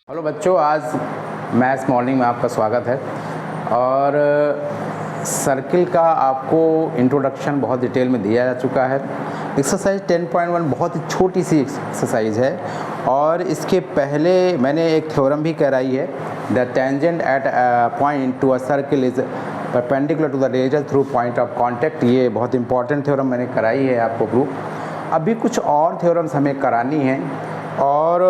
Hello बच्चों, आज maths morning में आपका स्वागत है। और सर्किल का आपको इंट्रोडक्शन बहुत डिटेल में दिया जा चुका है। एक्सरसाइज 10.1 बहुत ही छोटी सी एक्सरसाइज है और इसके पहले मैंने एक थ्योरम भी कराई है। The tangent at point to a circle is perpendicular to the radius through point of contact. ये बहुत इंपॉर्टेंट थ्योरम मैंने कराई है आपको प्रूफ। अभी कुछ और थ्योरम्स हमें करानी है और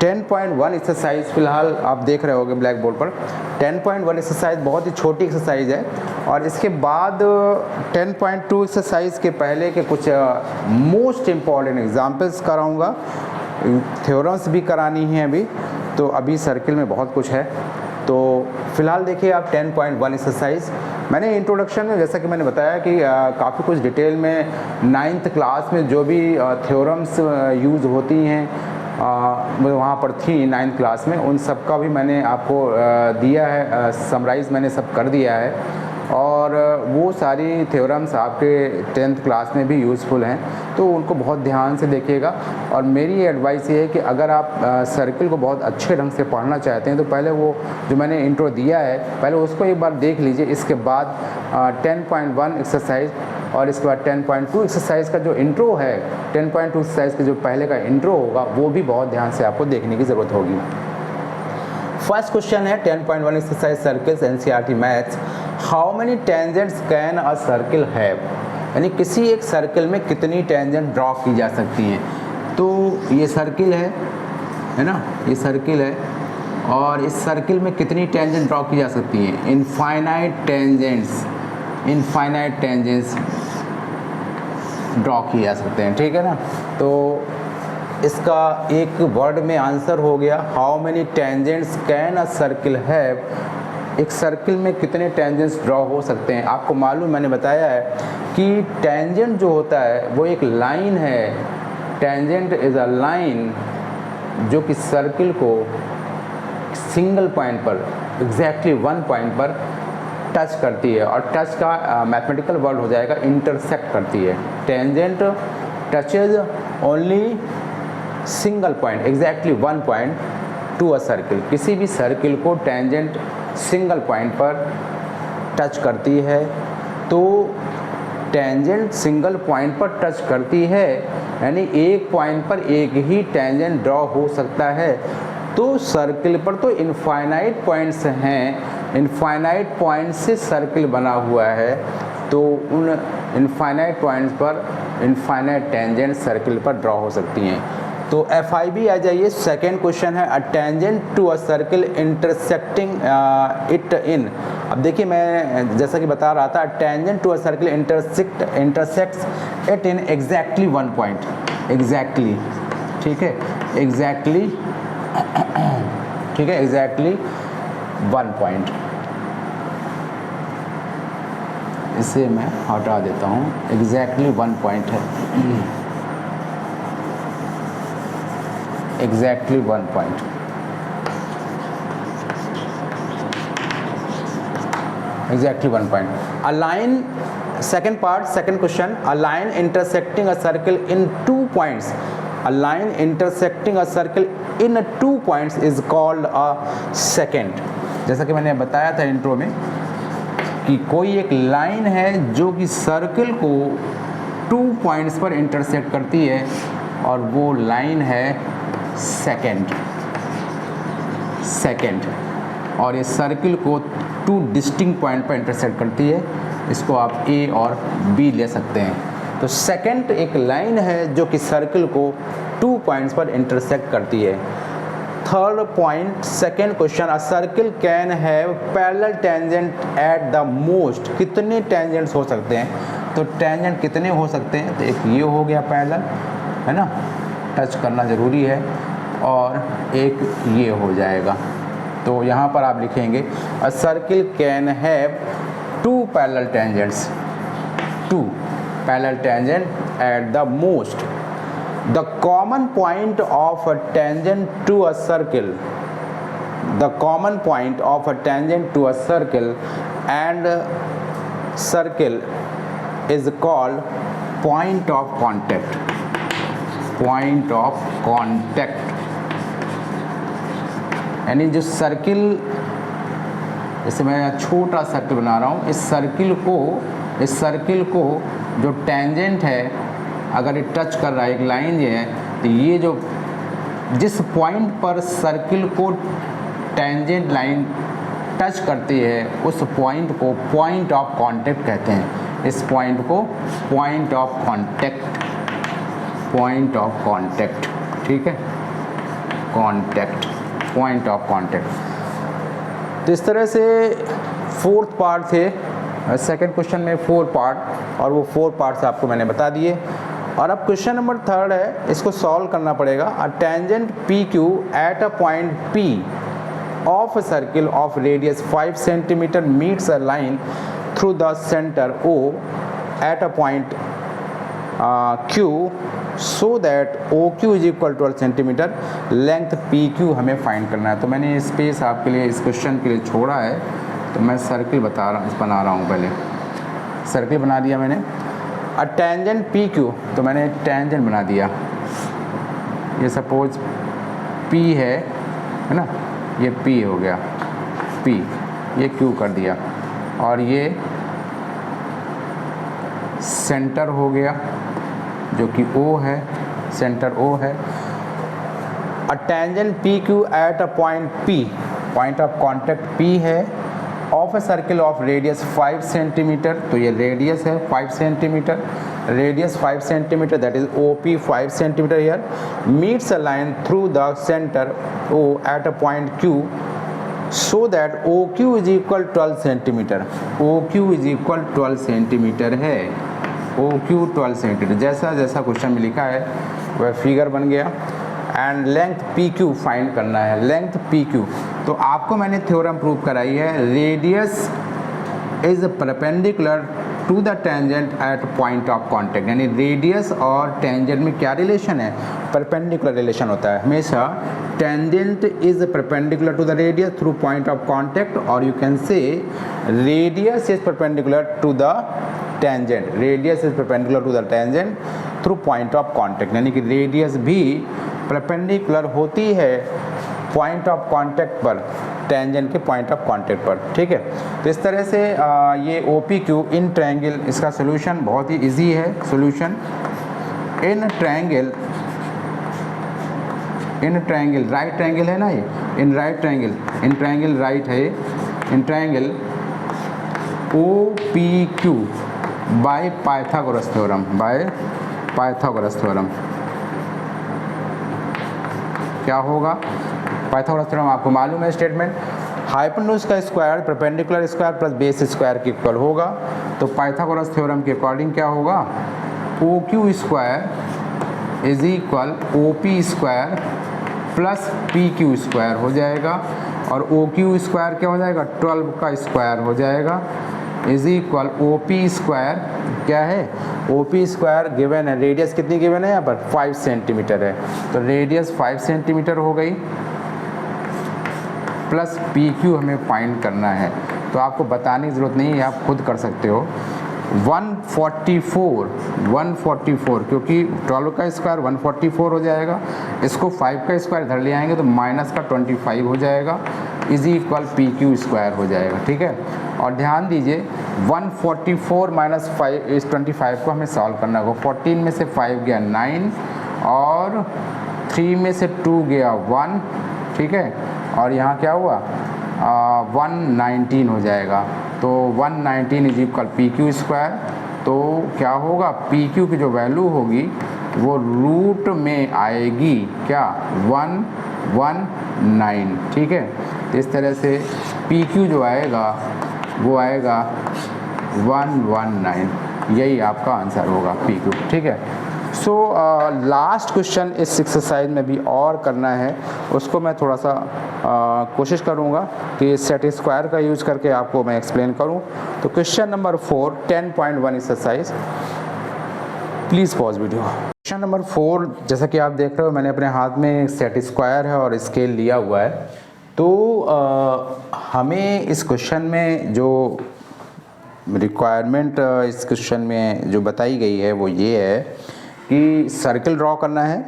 10.1 एक्सरसाइज फ़िलहाल आप देख रहे होंगे ब्लैक बोर्ड पर। 10.1 एक्सरसाइज बहुत ही छोटी एक्सरसाइज है और इसके बाद 10.2 एक्सरसाइज के पहले के कुछ मोस्ट इम्पॉर्टेंट एग्जांपल्स कराऊंगा, थ्योरम्स भी करानी है अभी। तो अभी सर्किल में बहुत कुछ है। तो फ़िलहाल देखिए आप 10.1 एक्सरसाइज। मैंने इंट्रोडक्शन में जैसा कि मैंने बताया कि काफ़ी कुछ डिटेल में 9th क्लास में जो भी थ्योरम्स यूज़ होती हैं वहाँ पर थी 9th क्लास में, उन सब का भी मैंने आपको दिया है, समराइज़ मैंने सब कर दिया है। और वो सारी थ्योरम्स आपके 10th क्लास में भी यूज़फुल हैं, तो उनको बहुत ध्यान से देखिएगा। और मेरी एडवाइस ये है कि अगर आप सर्किल को बहुत अच्छे ढंग से पढ़ना चाहते हैं तो पहले वो जो मैंने इंट्रो दिया है पहले उसको एक बार देख लीजिए। इसके बाद 10.1 एक्सरसाइज और इसके बाद 10.2 एक्सरसाइज का जो इंट्रो है, 10.2 एक्सरसाइज का जो पहले का इंट्रो होगा वो भी बहुत ध्यान से आपको देखने की ज़रूरत होगी। फर्स्ट क्वेश्चन है 10.1 exercise circles NCERT maths. How many tangents can a circle have, यानी किसी एक सर्किल में कितनी टेंजेंट ड्रॉ की जा सकती हैं। तो ये सर्किल है ना, ये सर्किल है और इस सर्किल में कितनी टेंजेंट ड्रॉ की जा सकती हैं। इनफाइनाइट टेंजेंट्स ड्रॉ किए जा सकते हैं, ठीक है ना। तो इसका एक वर्ड में आंसर हो गया how many tangents can a circle have. एक सर्किल में कितने टेंजेंट्स ड्रॉ हो सकते हैं। आपको मालूम, मैंने बताया है कि टेंजेंट जो होता है वो एक लाइन है। टेंजेंट इज़ अ लाइन जो कि सर्किल को सिंगल पॉइंट पर, एग्जैक्टली वन पॉइंट पर टच करती है। और टच का मैथमेटिकल वर्ड हो जाएगा इंटरसेक्ट करती है। Tangent touches only single point, exactly one point to a circle. किसी भी सर्किल को टेंजेंट सिंगल पॉइंट पर टच करती है। तो टेंजेंट सिंगल पॉइंट पर टच करती है, यानी एक पॉइंट पर एक ही टेंजेंट ड्रॉ हो सकता है। तो सर्किल पर तो इनफाइनाइट पॉइंट्स हैं, इनफाइनाइट पॉइंट से सर्किल बना हुआ है। तो उन इनफाइनाइट पॉइंट्स पर इनफाइनाइट टेंजेंट सर्किल पर ड्रॉ हो सकती हैं। तो FIB आ जाइए। सेकेंड क्वेश्चन है a tangent to a circle intersecting it in. अब देखिए मैं जैसा कि बता रहा था, tangent to a circle intersects it in exactly one point. Exactly, ठीक है, एग्जैक्टली, ठीक है, एग्जैक्टली वन पॉइंट। इसे मैं हटा देता हूँ, एग्जैक्टली वन पॉइंट है, exactly one point. Exactly one point. A line, second part, second question, a line intersecting a circle in 2 points. A line intersecting a circle in 2 points is called a second. जैसा कि मैंने बताया था intro में कि कोई एक line है जो कि सर्किल को 2 पॉइंट्स पर इंटरसेक्ट करती है और वो लाइन है सेकेंड। और ये सर्किल को 2 डिस्टिंक्ट पॉइंट पर इंटरसेक्ट करती है। इसको आप A और B ले सकते हैं। तो सेकेंड एक लाइन है जो कि सर्किल को 2 पॉइंट्स पर इंटरसेक्ट करती है। Third point, second question, a circle can have parallel tangent at the most. कितने टेंजेंट्स हो सकते हैं। तो टेंजेंट कितने हो सकते हैं, तो एक ये हो गया पैरेलल, है ना, टच करना ज़रूरी है, और एक ये हो जाएगा। तो यहाँ पर आप लिखेंगे a circle can have 2 parallel tangents, 2 parallel tangent at the most. The common point of a tangent to a circle, the common point of a tangent to a circle and circle is called point of contact. Point of contact यानी जो circle, जैसे मैं छोटा circle बना रहा हूँ, इस circle को जो टेंजेंट है अगर ये टच कर रहा है, एक लाइन ये है, तो ये जो जिस पॉइंट पर सर्किल को टेंजेंट लाइन टच करती है उस पॉइंट को पॉइंट ऑफ कांटेक्ट कहते हैं। इस पॉइंट को पॉइंट ऑफ कांटेक्ट, ठीक है, कांटेक्ट, पॉइंट ऑफ कांटेक्ट। तो इस तरह से 4th पार्ट थे, सेकंड क्वेश्चन में 4 पार्ट, और वो 4 पार्ट्स आपको मैंने बता दिए। और अब क्वेश्चन नंबर 3 है, इसको सॉल्व करना पड़ेगा। A tangent PQ at a point P of a circle of radius 5 cm meets a line through the center O at a point Q so that OQ is equal to 12 cm, length PQ हमें find करना है। तो मैंने space आपके लिए इस question के लिए छोड़ा है, तो मैं सर्किल बना रहा हूँ। पहले सर्किल बना दिया मैंने। अ टेंजेंट PQ, तो मैंने टेंजेंट बना दिया। ये सपोज P है ना, ये P हो गया, P, ये Q कर दिया, और ये सेंटर हो गया जो कि O है, सेंटर O है। A tangent PQ at a point P, point of contact P है, of a circle of radius 5 centimetre, तो ये रेडियस है 5 centimetre, radius 5 centimetre, that is OP 5 centimetre here, meets a line through the centre O at a point Q so that OQ is equal 12 centimetre, OQ is equal 12 centimetre है, OQ 12 centimetre. जैसा जैसा question में लिखा है वह figure बन गया। And length PQ find करना है, लेंथ PQ। तो आपको मैंने थ्योरम प्रूव कराई है, radius is perpendicular to the tangent at point of contact, यानी रेडियस और टेंजेंट में क्या रिलेशन है, परपेंडिकुलर रिलेशन होता है हमेशा। Tangent is perpendicular to the radius through point of contact, और you can say radius is perpendicular to the tangent, radius is perpendicular to the tangent through point of contact, यानी कि radius भी perpendicular होती है point of contact पर, tangent के point of contact पर, ठीक है। तो इस तरह से ये OPQ इन ट्रायंगल, इसका सोल्यूशन बहुत ही इजी है। Solution in triangle right triangle है ना, ये इन ट्रायंगल राइट है, in triangle OPQ by Pythagoras theorem, क्या होगा पाइथागोरस थ्योरम आपको मालूम है स्टेटमेंट, हाइपोटेन्यूज का square perpendicular square plus base square के इक्वल होगा। तो पाइथागोरस थ्योरम के अकॉर्डिंग क्या होगा, OQ square is equal OP square plus PQ square हो जाएगा, और OQ स्क्वायर क्या हो जाएगा, 12 का स्क्वायर हो जाएगा, इज इक्वल OP स्क्वायर क्या है, OP स्क्वायर गिवन है, रेडियस कितनी गिवन है यहाँ पर 5 सेंटीमीटर है, तो रेडियस 5 सेंटीमीटर हो गई, प्लस PQ हमें फाइंड करना है। तो आपको बताने की ज़रूरत नहीं है, आप खुद कर सकते हो। 144 क्योंकि 12 का स्क्वायर 144 हो जाएगा, इसको 5 का स्क्वायर इधर ले आएंगे तो माइनस का 25 हो जाएगा, इज इक्वल PQ स्क्वायर हो जाएगा, ठीक है। और ध्यान दीजिए 144 माइनस 25 को हमें सॉल्व करना होगा। 14 में से 5 गया 9, और 3 में से 2 गया 1, ठीक है, और यहाँ क्या हुआ 119 हो जाएगा। तो 119 इज इक्वल PQ स्क्वायर। तो क्या होगा, PQ की जो वैल्यू होगी वो रूट में आएगी क्या, 119, ठीक है। तो इस तरह से PQ जो आएगा वो आएगा 119, यही आपका आंसर होगा PQ, ठीक है। सो लास्ट क्वेश्चन इस एक्सरसाइज में भी और करना है, उसको मैं थोड़ा सा कोशिश करूँगा कि सेट स्क्वायर का यूज़ करके आपको मैं एक्सप्लेन करूँ। तो question number 4 10.1 exercise, please pause video. Question number 4 जैसा कि आप देख रहे हो, मैंने अपने हाथ में सेट स्क्वायर है और स्केल लिया हुआ है। तो हमें इस क्वेश्चन में जो रिक्वायरमेंट इस क्वेश्चन में जो बताई गई है वो ये है कि सर्कल ड्रॉ करना है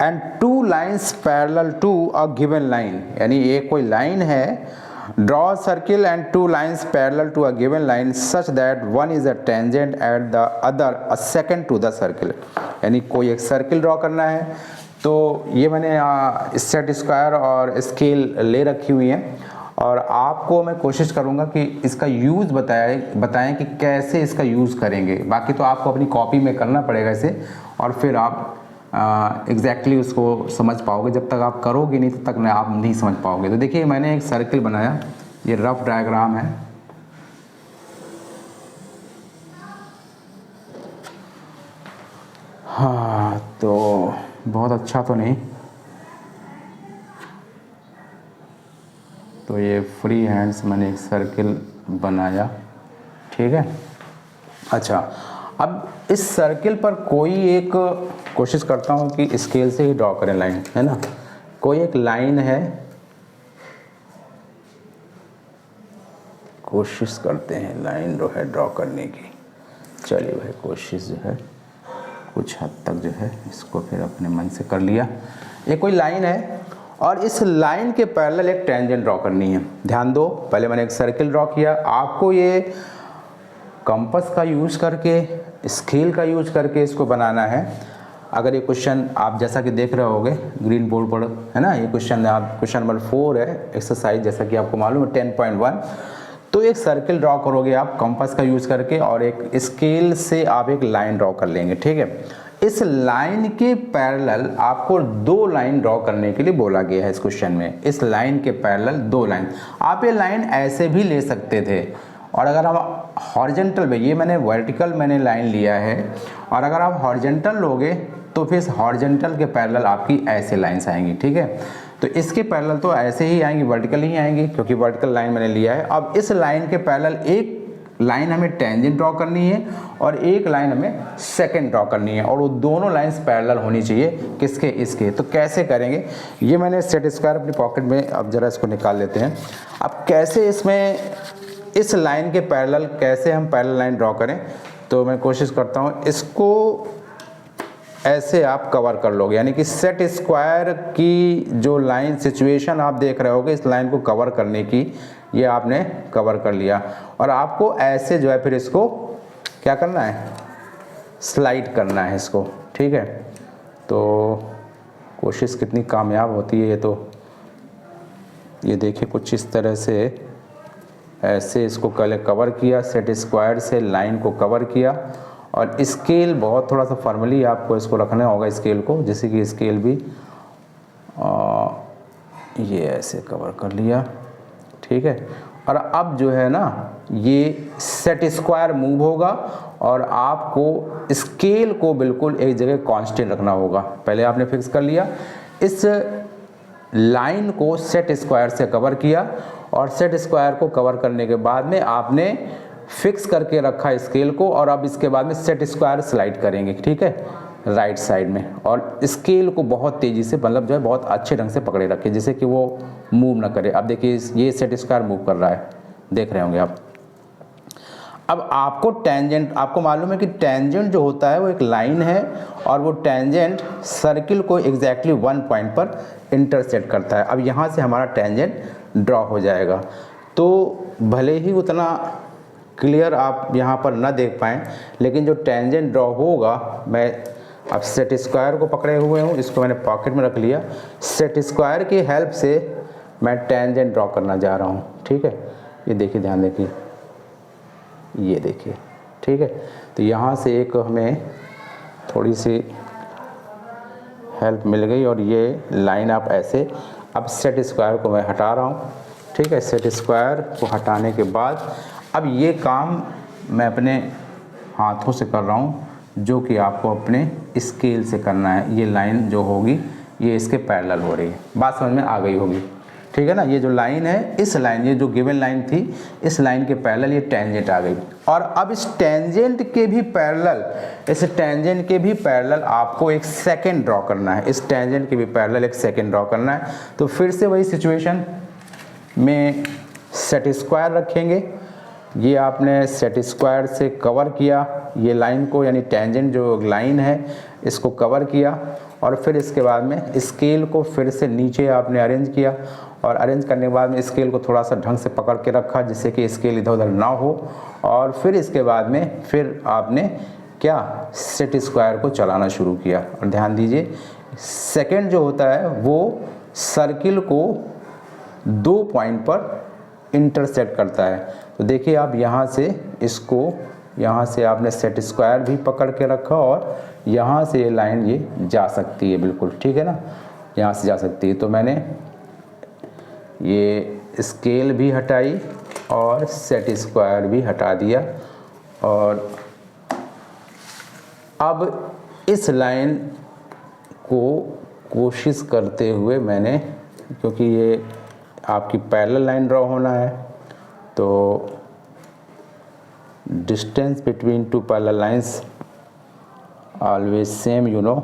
and two lines parallel to a given line, यानी एक कोई लाइन है, draw circle and two lines parallel to a given line such that one is a tangent at the other a second to the circle, यानी कोई एक circle draw करना है। तो ये मैंने सेट स्क्वायर और स्केल ले रखी हुई है और आपको मैं कोशिश करूँगा कि इसका यूज़ बताएं कि कैसे इसका यूज़ करेंगे। बाकी तो आपको अपनी कॉपी में करना पड़ेगा इसे, और फिर आप एग्जैक्टली उसको समझ पाओगे। जब तक आप करोगे नहीं तब तक आप नहीं समझ पाओगे। तो देखिए मैंने एक सर्किल बनाया, ये रफ डायग्राम है। हाँ, तो बहुत अच्छा तो नहीं, तो ये फ्री हैंड से मैंने एक सर्किल बनाया, ठीक है। अच्छा, अब इस सर्किल पर कोई एक कोशिश करता हूँ कि स्केल से ही ड्रॉ करें लाइन, है ना। कोई एक लाइन है, कोशिश करते हैं लाइन जो है ड्रॉ करने की। चलिए भाई, कोशिश जो है कुछ हद तक जो है इसको फिर अपने मन से कर लिया। ये कोई लाइन है और इस लाइन के पैरेलल एक टेंजेंट ड्रॉ करनी है। ध्यान दो, पहले मैंने एक सर्किल ड्रॉ किया। आपको ये कंपास का यूज़ करके, स्केल का यूज़ करके इसको बनाना है। अगर ये क्वेश्चन आप जैसा कि देख रहे होगे ग्रीन बोर्ड पर, है ना, ये क्वेश्चन आप क्वेश्चन नंबर 4 है एक्सरसाइज, जैसा कि आपको मालूम है 10.1। तो एक सर्किल ड्रॉ करोगे आप कंपास का यूज़ करके और एक स्केल से आप एक लाइन ड्रॉ कर लेंगे, ठीक है। इस लाइन के पैरेलल आपको 2 लाइन ड्रॉ करने के लिए बोला गया है इस क्वेश्चन में। इस लाइन के पैरेलल 2 लाइन, आप ये लाइन ऐसे भी ले सकते थे, और अगर हम हॉरिजॉन्टल में, ये मैंने वर्टिकल मैंने लाइन लिया है, और अगर आप हॉरिजॉन्टल लोगे तो फिर हॉरिजॉन्टल के पैरेलल आपकी ऐसे लाइंस आएंगी, ठीक है। तो इसके पैरेलल तो ऐसे ही आएंगी, वर्टिकल ही आएंगी, क्योंकि वर्टिकल लाइन मैंने लिया है। अब इस लाइन के पैरेलल एक लाइन हमें टेंजेंट ड्रॉ करनी है और एक लाइन हमें सेकंड ड्रॉ करनी है, और वो दोनों लाइंस पैरेलल होनी चाहिए किसके, इसके। तो कैसे करेंगे, ये मैंने सेट स्क्वायर अपनी पॉकेट में, अब जरा इसको निकाल लेते हैं। अब कैसे इसमें इस लाइन के पैरेलल कैसे हम पैरेलल लाइन ड्रॉ करें, तो मैं कोशिश करता हूँ इसको ऐसे आप कवर कर लोगे, यानी कि सेट स्क्वायर की जो लाइन सिचुएशन आप देख रहे होगे, इस लाइन को कवर करने की, ये आपने कवर कर लिया। और आपको ऐसे जो है फिर इसको क्या करना है, स्लाइड करना है इसको, ठीक है। तो कोशिश कितनी कामयाब होती है ये, तो ये देखिए कुछ इस तरह से ऐसे इसको पहले कवर किया, सेट स्क्वायर से लाइन को कवर किया, और स्केल बहुत थोड़ा सा फॉर्मली आपको इसको रखना होगा स्केल को, जैसे कि स्केल भी ये ऐसे कवर कर लिया, ठीक है। और अब जो है ना, ये सेट स्क्वायर मूव होगा और आपको स्केल को बिल्कुल एक जगह कांस्टेंट रखना होगा। पहले आपने फिक्स कर लिया, इस लाइन को सेट स्क्वायर से कवर किया, और सेट स्क्वायर को कवर करने के बाद में आपने फिक्स करके रखा स्केल को, और अब इसके बाद में सेट स्क्वायर स्लाइड करेंगे, ठीक है, राइट साइड में, और स्केल को बहुत तेज़ी से, मतलब जो है बहुत अच्छे ढंग से पकड़े रखें, जिससे कि वो मूव ना करे। अब देखिए ये सेट स्क्वायर मूव कर रहा है, देख रहे होंगे आप। अब आपको टेंजेंट, आपको मालूम है कि टेंजेंट जो होता है वो एक लाइन है, और वो टेंजेंट सर्किल को एग्जैक्टली 1 पॉइंट पर इंटरसेक्ट करता है। अब यहाँ से हमारा टेंजेंट ड्रॉ हो जाएगा। तो भले ही उतना क्लियर आप यहाँ पर ना देख पाएँ, लेकिन जो टेंजेंट ड्रॉ होगा, मैं अब सेट स्क्वायर को पकड़े हुए हूँ, इसको मैंने पॉकेट में रख लिया। सेट स्क्वायर की हेल्प से मैं टेंजेंट ड्रॉ करना जा रहा हूँ, ठीक है। ये देखिए, ध्यान देखिए, ये देखिए, ठीक है। तो यहाँ से एक हमें थोड़ी सी हेल्प मिल गई, और ये लाइन आप ऐसे, अब सेट स्क्वायर को मैं हटा रहा हूँ, ठीक है। सेट स्क्वायर को हटाने के बाद अब ये काम मैं अपने हाथों से कर रहा हूँ, जो कि आपको अपने स्केल से करना है। ये लाइन जो होगी ये इसके पैरेलल हो रही है, बात समझ में आ गई होगी, ठीक है ना। ये जो लाइन है, इस लाइन, ये जो गिवन लाइन थी, इस लाइन के पैरेलल ये टेंजेंट आ गई, और अब इस टेंजेंट के भी पैरेलल, इस टेंजेंट के भी पैरेलल आपको एक सेकंड ड्रॉ करना है। इस टेंजेंट के भी पैरेलल एक सेकंड ड्रॉ करना है। तो फिर से वही सिचुएशन में सेट स्क्वायर रखेंगे, ये आपने सेट स्क्वायर से कवर किया ये लाइन को, यानी टेंजेंट जो लाइन है इसको कवर किया, और फिर इसके बाद में स्केल को फिर से नीचे आपने अरेंज किया, और अरेंज करने के बाद में स्केल को थोड़ा सा ढंग से पकड़ के रखा जिससे कि स्केल इधर उधर ना हो, और फिर इसके बाद में फिर आपने क्या सेट स्क्वायर को चलाना शुरू किया। और ध्यान दीजिए सेकंड जो होता है वो सर्किल को 2 पॉइंट पर इंटरसेक्ट करता है। तो देखिए आप यहाँ से इसको, यहाँ से आपने सेट स्क्वायर भी पकड़ के रखा और यहाँ से ये लाइन ये जा सकती है, बिल्कुल ठीक है ना, यहाँ से जा सकती है। तो मैंने ये स्केल भी हटाई और सेट स्क्वायर भी हटा दिया, और अब इस लाइन को कोशिश करते हुए मैंने, क्योंकि ये आपकी पैरेलल लाइन ड्रॉ होना है, तो distance between two parallel lines always same you know.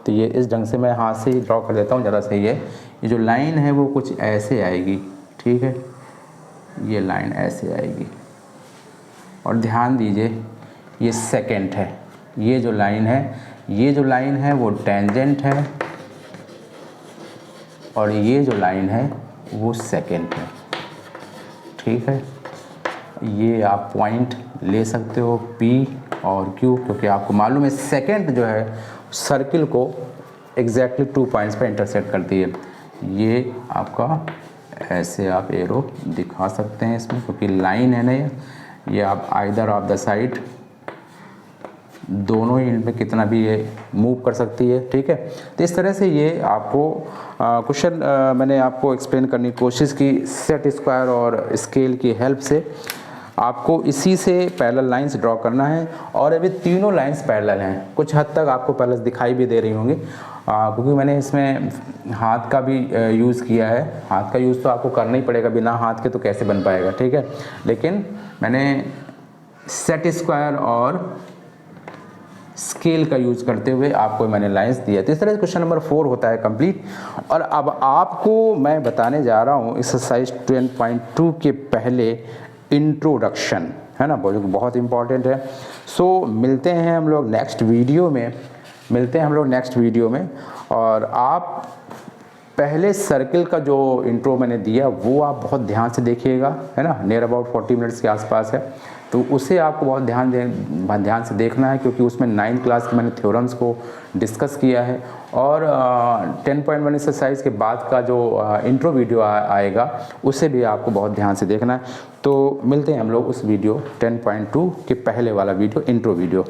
तो ये इस ढंग से मैं हाथ से ही ड्रॉ कर देता हूँ ज़रा सही है। ये जो लाइन है वो कुछ ऐसे आएगी, ठीक है, ये लाइन ऐसे आएगी, और ध्यान दीजिए ये सेकेंड है, ये जो लाइन है वो टेंजेंट है, और ये जो लाइन है वो सेकेंड है, ठीक है। ये आप पॉइंट ले सकते हो P और Q, क्योंकि आपको मालूम है सेकेंड जो है सर्किल को एग्जैक्टली 2 पॉइंट्स पर इंटरसेक्ट करती है। ये आपका ऐसे आप एरो दिखा सकते हैं इसमें, क्योंकि लाइन है ना ये आप आइदर ऑफ द साइड दोनों ही इनमें कितना भी ये मूव कर सकती है, ठीक है। तो इस तरह से ये आपको क्वेश्चन मैंने आपको एक्सप्लेन करने की कोशिश की सेट स्क्वायर और स्केल की हेल्प से। आपको इसी से पैरेलल लाइंस ड्रॉ करना है, और अभी तीनों लाइंस पैरेलल हैं, कुछ हद तक आपको पैरेलल दिखाई भी दे रही होंगी, क्योंकि मैंने इसमें हाथ का भी यूज़ किया है। हाथ का यूज़ तो आपको करना ही पड़ेगा, बिना हाथ के तो कैसे बन पाएगा, ठीक है। लेकिन मैंने सेट स्क्वायर और स्केल का यूज़ करते हुए आपको मैंने लाइंस दिया। तो इस तरह से क्वेश्चन नंबर 4 होता है कंप्लीट। और अब आपको मैं बताने जा रहा हूँ एक्सरसाइज 10.2 के पहले इंट्रोडक्शन, है ना, बहुत इंपॉर्टेंट है। सो मिलते हैं हम लोग नेक्स्ट वीडियो में, और आप पहले सर्किल का जो इंट्रो मैंने दिया वो आप बहुत ध्यान से देखिएगा, है ना, नियर अबाउट 40 मिनट्स के आसपास है, तो उसे आपको बहुत ध्यान से देखना है, क्योंकि उसमें 9th क्लास के मैंने थ्योरम्स को डिस्कस किया है। और 10.1 एक्सरसाइज के बाद का जो इंट्रो वीडियो आएगा उसे भी आपको बहुत ध्यान से देखना है। तो मिलते हैं हम लोग उस वीडियो 10.2 के पहले वाला वीडियो, इंट्रो वीडियो।